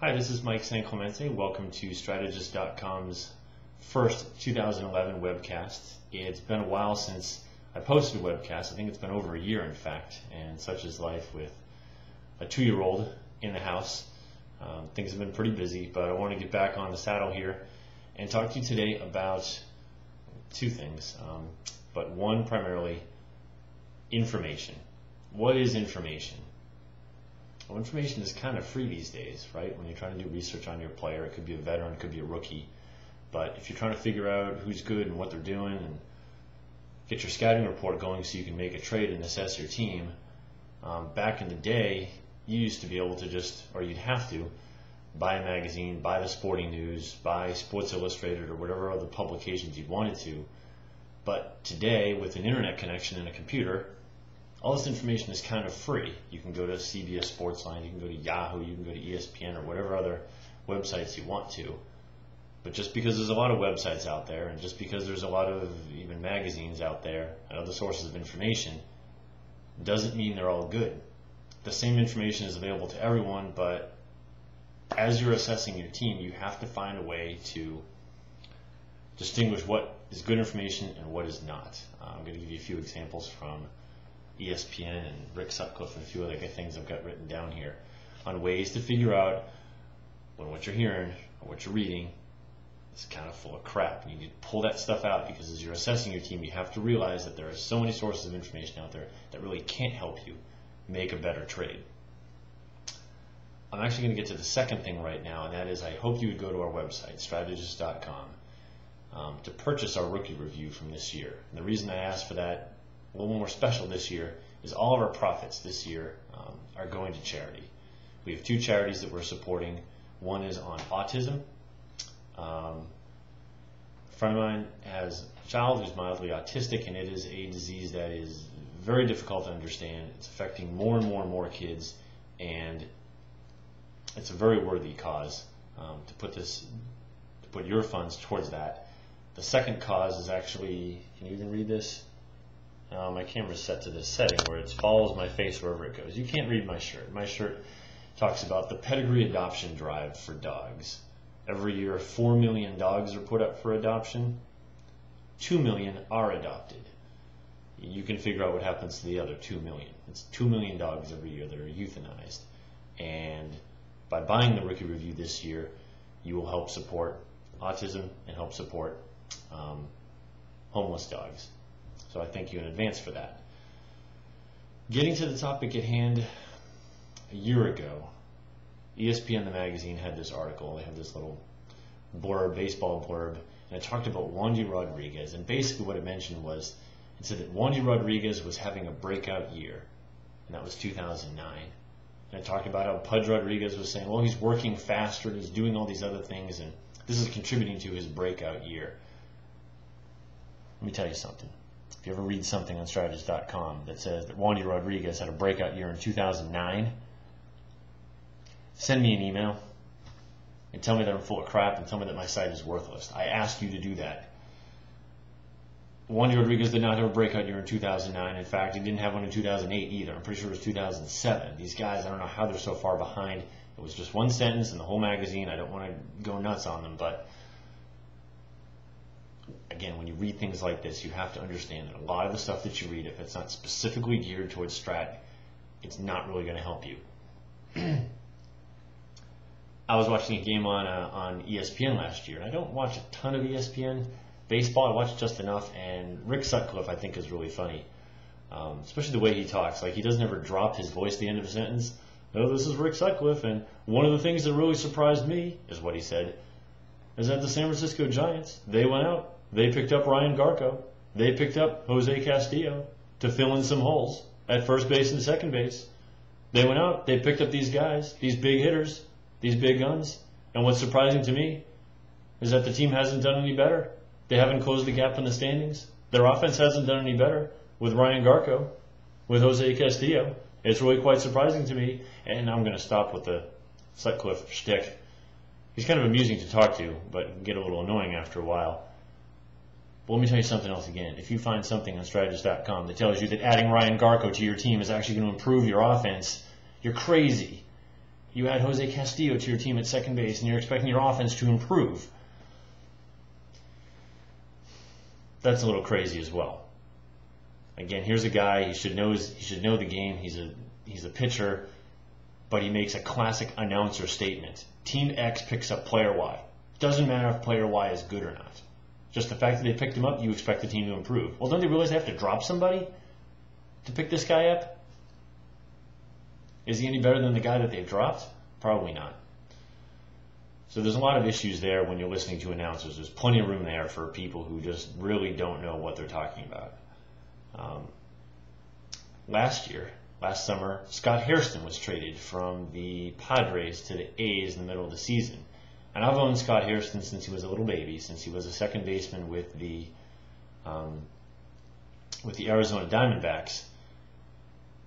Hi, this is Mike Sanclemente. Welcome to Stratogists.com's first 2011 webcast. It's been a while since I posted a webcast. I think it's been over a year, in fact, and such is life with a 2-year-old in the house. Things have been pretty busy, but I want to get back on the saddle here and talk to you today about two things, but one primarily, information. What is information? Well, information is kind of free these days, right? When you're trying to do research on your player, it could be a veteran, it could be a rookie. But if you're trying to figure out who's good and what they're doing and get your scouting report going so you can make a trade and assess your team, back in the day, you used to be able to you'd have to, buy a magazine, buy the Sporting News, buy Sports Illustrated or whatever other publications you wanted to. But today, with an internet connection and a computer, all this information is kind of free. You can go to CBS Sportsline, you can go to Yahoo, you can go to ESPN or whatever other websites you want to. But just because there's a lot of websites out there, and just because there's a lot of even magazines out there and other sources of information, doesn't mean they're all good. The same information is available to everyone, but as you're assessing your team, you have to find a way to distinguish what is good information and what is not. I'm going to give you a few examples from ESPN and Rick Sutcliffe and a few other things I've got written down here on ways to figure out when what you're hearing or what you're reading is kind of full of crap. And you need to pull that stuff out, because as you're assessing your team, you have to realize that there are so many sources of information out there that really can't help you make a better trade. I'm actually going to get to the second thing right now, and that is I hope you would go to our website, Stratogists.com, to purchase our rookie review from this year. And the reason I asked for that, a little more special this year, is all of our profits this year are going to charity. We have two charities that we're supporting. One is on autism. A friend of mine has a child who's mildly autistic, and it is a disease that is very difficult to understand. It's affecting more and more and more kids, and it's a very worthy cause to put your funds towards that. The second cause is actually, can you even read this? My camera's set to this setting where it follows my face wherever it goes. You can't read my shirt. My shirt talks about the pedigree adoption drive for dogs. Every year, 4 million dogs are put up for adoption. 2 million are adopted. You can figure out what happens to the other 2 million. It's 2 million dogs every year that are euthanized. And by buying the Rookie Review this year, you will help support autism and help support homeless dogs. So I thank you in advance for that. Getting to the topic at hand, a year ago, ESPN the magazine had this article. They had this little blurb, baseball blurb, and it talked about Wandy Rodriguez. And basically what it mentioned was, it said that Wandy Rodriguez was having a breakout year, and that was 2009. And it talked about how Pudge Rodriguez was saying, well, he's working faster, and he's doing all these other things, and this is contributing to his breakout year. Let me tell you something. If you ever read something on Strategist.com that says that Wandy Rodriguez had a breakout year in 2009, send me an email and tell me that I'm full of crap and tell me that my site is worthless. I ask you to do that. Wandy Rodriguez did not have a breakout year in 2009. In fact, he didn't have one in 2008 either. I'm pretty sure it was 2007. These guys, I don't know how they're so far behind. It was just one sentence in the whole magazine. I don't want to go nuts on them, but again, when you read things like this, you have to understand that a lot of the stuff that you read, if it's not specifically geared towards Strat, it's not really going to help you. I was watching a game on ESPN last year, and I don't watch a ton of ESPN baseball. I watch just enough, and Rick Sutcliffe, I think, is really funny, especially the way he talks. Like, he doesn't ever drop his voice at the end of a sentence. Oh, this is Rick Sutcliffe, and one of the things that really surprised me, is what he said, is that the San Francisco Giants, they went out. They picked up Ryan Garco. They picked up Jose Castillo to fill in some holes at first base and second base. They went out. They picked up these guys, these big hitters, these big guns. And what's surprising to me is that the team hasn't done any better. They haven't closed the gap in the standings. Their offense hasn't done any better with Ryan Garco, with Jose Castillo. It's really quite surprising to me. And I'm going to stop with the Sutcliffe shtick. He's kind of amusing to talk to, but can get a little annoying after a while. But let me tell you something else again. If you find something on Strategist.com that tells you that adding Ryan Garco to your team is actually going to improve your offense, you're crazy. you add Jose Castillo to your team at second base, and you're expecting your offense to improve. That's a little crazy as well. Again, here's a guy, he should know the game. He's a pitcher, but he makes a classic announcer statement. Team X picks up player Y. Doesn't matter if player Y is good or not. Just the fact that they picked him up, you expect the team to improve. Well, don't they realize they have to drop somebody to pick this guy up? Is he any better than the guy that they've dropped? Probably not. So there's a lot of issues there when you're listening to announcers. There's plenty of room there for people who just really don't know what they're talking about. Last summer, Scott Hairston was traded from the Padres to the A's in the middle of the season. And I've owned Scott Hairston since he was a little baby, since he was a second baseman with the Arizona Diamondbacks.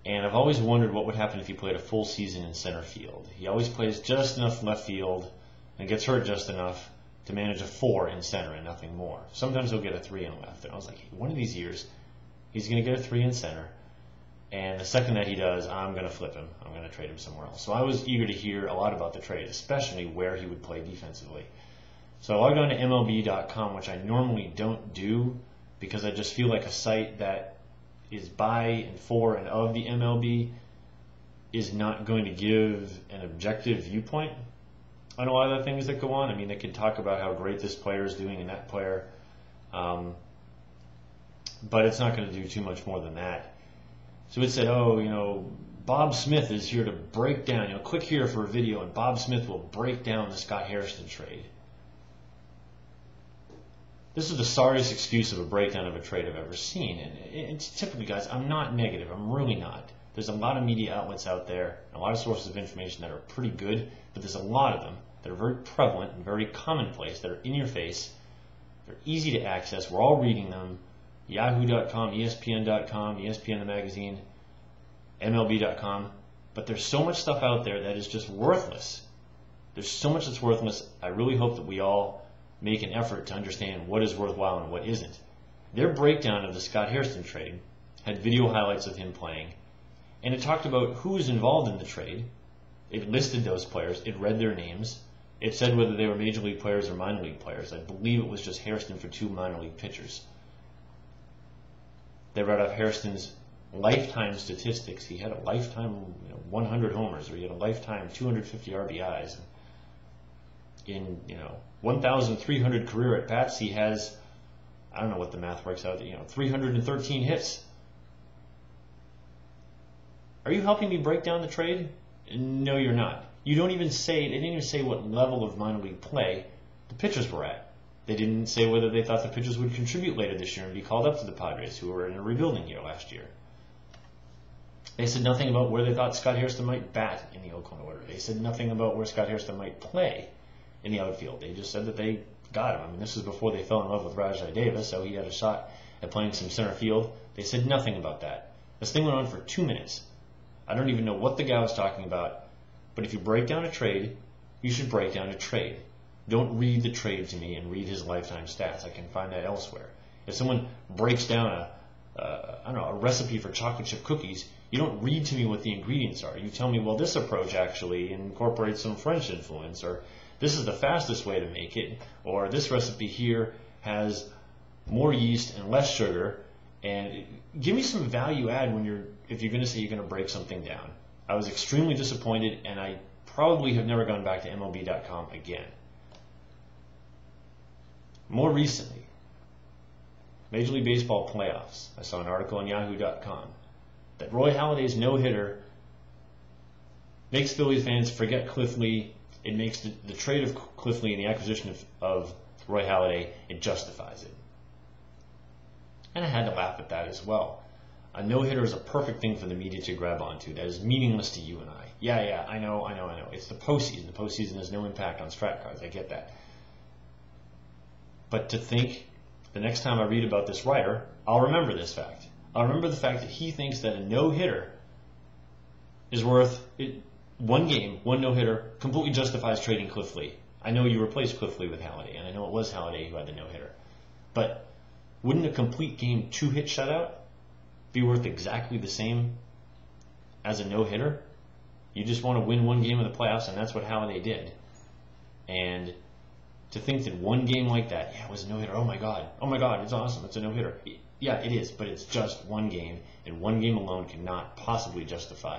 And I've always wondered what would happen if he played a full season in center field. He always plays just enough left field and gets hurt just enough to manage a 4 in center and nothing more. Sometimes he'll get a 3 in left. And I was like, one of these years, he's going to get a 3 in center. And the second that he does, I'm going to flip him. I'm going to trade him somewhere else. So I was eager to hear a lot about the trade, especially where he would play defensively. So I logged on to MLB.com, which I normally don't do because I just feel like a site that is by and for and of the MLB is not going to give an objective viewpoint on a lot of the things that go on. I mean, they can talk about how great this player is doing and that player, but it's not going to do too much more than that. So it said, Bob Smith is here to break down, click here for a video and Bob Smith will break down the Scott Hairston trade. This is the sorriest excuse of a breakdown of a trade I've ever seen. And it's typically, guys, I'm not negative. I'm really not. There's a lot of media outlets out there, a lot of sources of information that are pretty good, but there's a lot of them that are very prevalent and very commonplace, that are in your face. They're easy to access. We're all reading them. Yahoo.com, ESPN.com, ESPN the magazine, MLB.com. But there's so much stuff out there that is just worthless. There's so much that's worthless. I really hope that we all make an effort to understand what is worthwhile and what isn't. Their breakdown of the Scott Hairston trade had video highlights of him playing, and it talked about who was involved in the trade. It listed those players. It read their names. It said whether they were major league players or minor league players. I believe it was just Hairston for 2 minor league pitchers. They read off Hairston's lifetime statistics. He had a lifetime 100 homers, or he had a lifetime 250 RBIs. In 1,300 career at bats, he has, I don't know what the math works out, 313 hits. Are you helping me break down the trade? No, you're not. You don't even say, they didn't even say what level of minor league play the pitchers were at. They didn't say whether they thought the pitchers would contribute later this year and be called up to the Padres, who were in a rebuilding year last year. They said nothing about where they thought Scott Hairston might bat in the Oakland order. They said nothing about where Scott Hairston might play in the outfield. They just said that they got him. I mean, this was before they fell in love with Rajai Davis, so he had a shot at playing some center field. They said nothing about that. This thing went on for 2 minutes. I don't even know what the guy was talking about, but if you break down a trade, you should break down a trade. Don't read the trade to me and read his lifetime stats. I can find that elsewhere. If someone breaks down a recipe for chocolate chip cookies, you don't read to me what the ingredients are. You tell me, well, this approach actually incorporates some French influence, or this is the fastest way to make it, or this recipe here has more yeast and less sugar. And give me some value add if you're going to say you're going to break something down. I was extremely disappointed, and I probably have never gone back to MLB.com again. More recently, Major League Baseball playoffs. I saw an article on Yahoo.com that Roy Halladay's no-hitter makes Phillies fans forget Cliff Lee. It makes the trade of Cliff Lee and the acquisition of Roy Halladay, it justifies it. And I had to laugh at that as well. A no-hitter is a perfect thing for the media to grab onto. That is meaningless to you and I. Yeah, I know. It's the postseason. The postseason has no impact on strat cards. I get that. But to think the next time I read about this writer, I'll remember this fact. I'll remember the fact that he thinks that a no-hitter is worth one game, one no-hitter, completely justifies trading Cliff Lee. I know you replaced Cliff Lee with Halladay, and I know it was Halladay who had the no-hitter. But wouldn't a complete game 2-hit shutout be worth exactly the same as a no-hitter? You just want to win one game of the playoffs, and that's how they did. And to think that one game like that, yeah, it was a no-hitter. Oh my God, it's awesome. It's a no-hitter. Yeah, it is, but it's just one game, and one game alone cannot possibly justify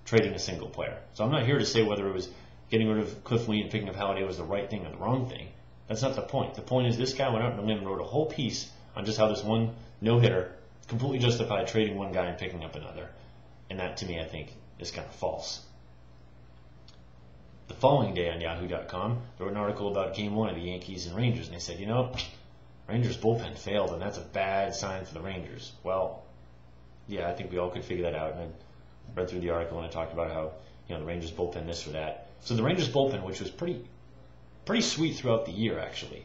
trading a single player. So I'm not here to say whether it was getting rid of Cliff Lee and picking up Halladay was the right thing or the wrong thing. That's not the point. The point is this guy went out on a limb and wrote a whole piece on just how this one no-hitter completely justified trading one guy and picking up another. And that, to me, I think is kind of false. The following day on Yahoo.com, there wrote an article about Game 1 of the Yankees and Rangers, and they said, Rangers bullpen failed, and that's a bad sign for the Rangers. Well, yeah, I think we all could figure that out, and I read through the article and I talked about how the Rangers bullpen this or that. So the Rangers bullpen, which was pretty sweet throughout the year, actually,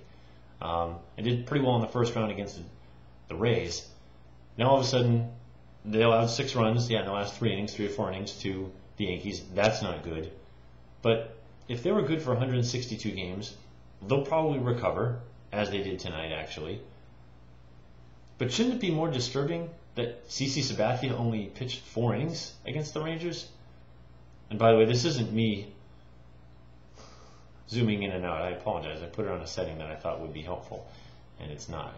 it did pretty well in the first round against the Rays. Now all of a sudden, they allowed 6 runs, in the last 3 or 4 innings to the Yankees. That's not good. But if they were good for 162 games, they'll probably recover, as they did tonight, actually. But shouldn't it be more disturbing that CC Sabathia only pitched 4 innings against the Rangers? And by the way, this isn't me zooming in and out. I apologize. I put it on a setting that I thought would be helpful, and it's not.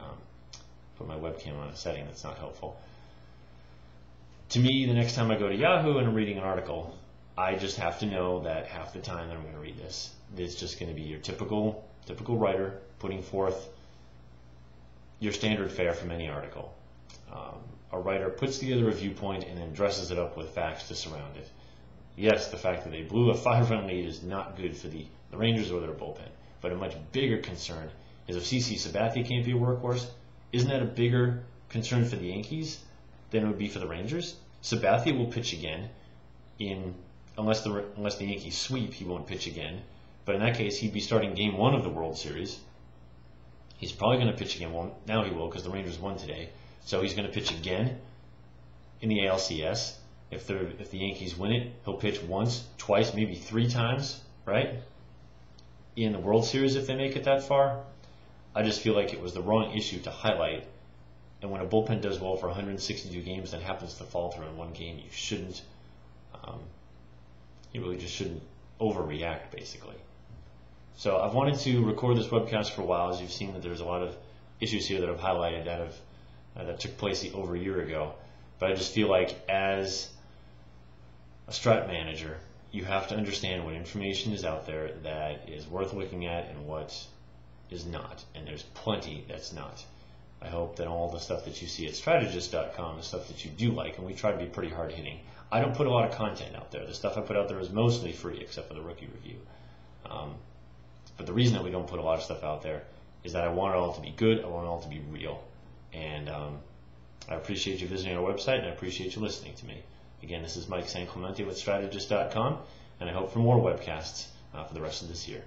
Put my webcam on a setting that's not helpful. To me, the next time I go to Yahoo and I'm reading an article, I just have to know that half the time that I'm going to read this, it's just going to be your typical writer putting forth your standard fare from any article. A writer puts together a viewpoint and then dresses it up with facts to surround it. Yes, the fact that they blew a 5-run lead is not good for the Rangers or their bullpen, but a much bigger concern is if CC Sabathia can't be a workhorse. Isn't that a bigger concern for the Yankees than it would be for the Rangers? Sabathia will pitch again unless the Yankees sweep, he won't pitch again. But in that case, he'd be starting Game 1 of the World Series. He's probably going to pitch again. Well, now he will because the Rangers won today. So he's going to pitch again in the ALCS. If the Yankees win it, he'll pitch once, twice, maybe 3 times, right? In the World Series if they make it that far. I just feel like it was the wrong issue to highlight. And when a bullpen does well for 162 games and happens to fall through in one game, you really just shouldn't overreact, basically. So I've wanted to record this webcast for a while. As you've seen, that there's a lot of issues here that I've highlighted that took place over a year ago. But I just feel like as a Strat manager, you have to understand what information is out there that is worth looking at and what is not. And there's plenty that's not. I hope that all the stuff that you see at Stratogists.com is stuff that you do like, and we try to be pretty hard-hitting. I don't put a lot of content out there. The stuff I put out there is mostly free, except for the rookie review. But the reason that we don't put a lot of stuff out there is that I want it all to be good. I want it all to be real. And I appreciate you visiting our website, and I appreciate you listening to me. Again, this is Mike San Clemente with Strategist.com, and I hope for more webcasts for the rest of this year.